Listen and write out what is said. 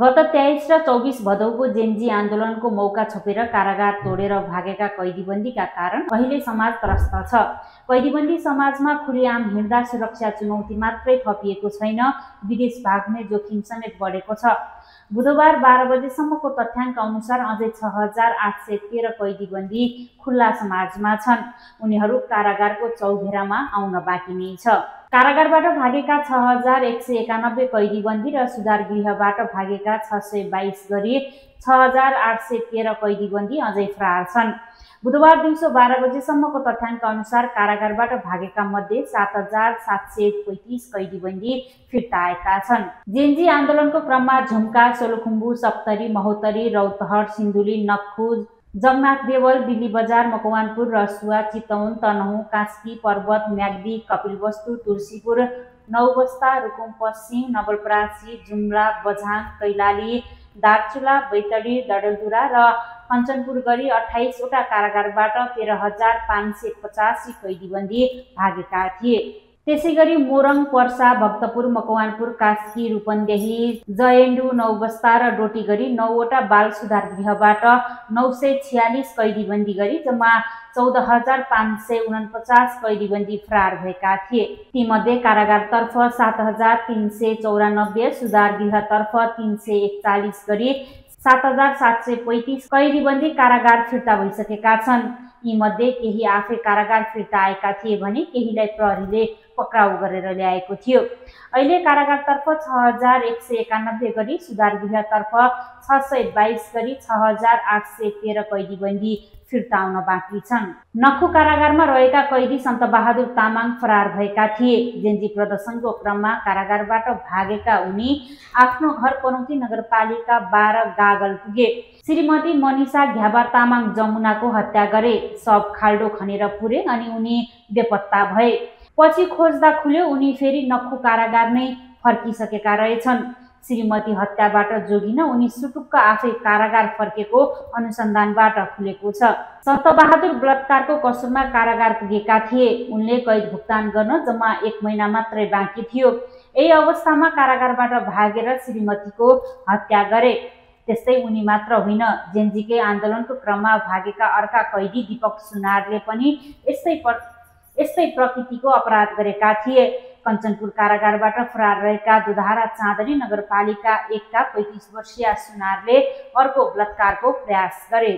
गत 23 र 24 भदौको जेन्जी आन्दोलनको मौका छोपेर कारागार तोडेर भागेका कैदीबन्दीका कारण अहिले समाज त्रस्त छ। कैदीबन्दी समाजमा खुलेआम हिँड्दा सुरक्षा चुनौती मात्रै थपिएको छैन, विदेश भाग्ने जोखिम समेत बढेको छ। बुधबार 12 बजेसम्मको तथ्याङ्क अनुसार अझै 6813 कैदीबन्दी खुल्ला समाजमा छन्। उनीहरू कारागारको चौघेरामा आउन बाँकी नै छ। कारागारबाट भागेका 6191 कैदीबन्दी र सुधार गृहबाट भागेका 622 गरी 6813 कैदीबन्दी अझै फरार छन्। बुधबार दिउँसो 12 बजेसम्मको तथ्याङ्क अनुसार कारागारबाट भागेका मध्ये 7735 कैदीबन्दी फिर्ता आएका छन्। जेन्जी आन्दोलनको क्रममा झुम्का, सोलुखुम्बु, सप्तरी, महोत्तरी, रौतहट, सिन्धुली, नक्खु, जगन्नाथ देवल, दिल्ली बजार, मकवानपुर, रसुवा, चितवन, तनहुँ, कास्की, पर्वत, म्याग्दी, कपिलवस्तु, तुलसीपुर, नौबस्ता, रुकुम पश्चिम, नवलपरासी, जुम्ला, बझाङ, कैलाली, दार्चुला, बैतडी, डडेलधुरा र कञ्चनपुर गरी 28 वटा कारागारबाट 13585 कैदीबन्दी भागेका थिए। त्यसैगरी मोरङ, पर्सा, भक्तपुर, मकवानपुर, कास्की, रूपन्देही, जयेन्डु, नौबस्ता र डोटी गरी 9 वटा बाल सुधार गृहबाट 946 कैदीबन्दी गरी जम्मा 14549 कैदीबन्दी फरार भएका थिए। तीमध्ये कारागारतर्फ 7394, सुधार गृहतर्फ 341 गरी 7735 कैदीबन्दी कारागार फिर्ता भइसकेका छन्। यीमध्ये केही आफै कारागार फिर्ता आएका थिए भने केहीलाई प्रहरीले पक्राउ गरेर ल्याएको थियो। अहिले कारागारतर्फ 6191 गरी, सुधार गृहतर्फ 622 गरी 6813 कैदीबन्दी फिर्ता आउन बाँकी छन्। नक्खु कारागारमा रहेका कैदी सन्तबहादुर तामाङ फरार भएका थिए। जेन्जी प्रदर्शनको क्रममा कारागारबाट भागेका उनी आफ्नो घर पनौती नगरपालिका 12 गागल पुगे। श्रीमती मनिषा घ्याबा तामाङ जमुनाको हत्या गरे। सब खाल्डो खनेर पुरे अनि उनी बेपत्ता भए। पछि खोज्दा खुल्यो उनी फेरि नक्खु कारागार नै फर्किसकेका रहेछन्। श्रीमती हत्याबाट जोगिन उनी सुटुक्क आफै कारागार फर्केको अनुसन्धानबाट खुलेको छ। सन्तबहादुर बलात्कारको कसुरमा कारागार पुगेका थिए। उनले कैद भुक्तान गर्न जम्मा 1 महिना मात्रै बाँकी थियो। यही अवस्थामा कारागारबाट भागेर श्रीमतीको हत्या गरे। त्यस्तै उनी मात्र होइन, जेन्जीकै आन्दोलनको क्रममा भागेका अर्का कैदी दीपक सुनारले पनि यस्तै प्रकृतिको अपराध गरेका थिए। कञ्चनपुर कारागारबाट फरार रहेका दुधारा चाँदनी नगरपालिका 1 का 35 वर्षीय सुनारले अर्को बलात्कारको प्रयास गरे।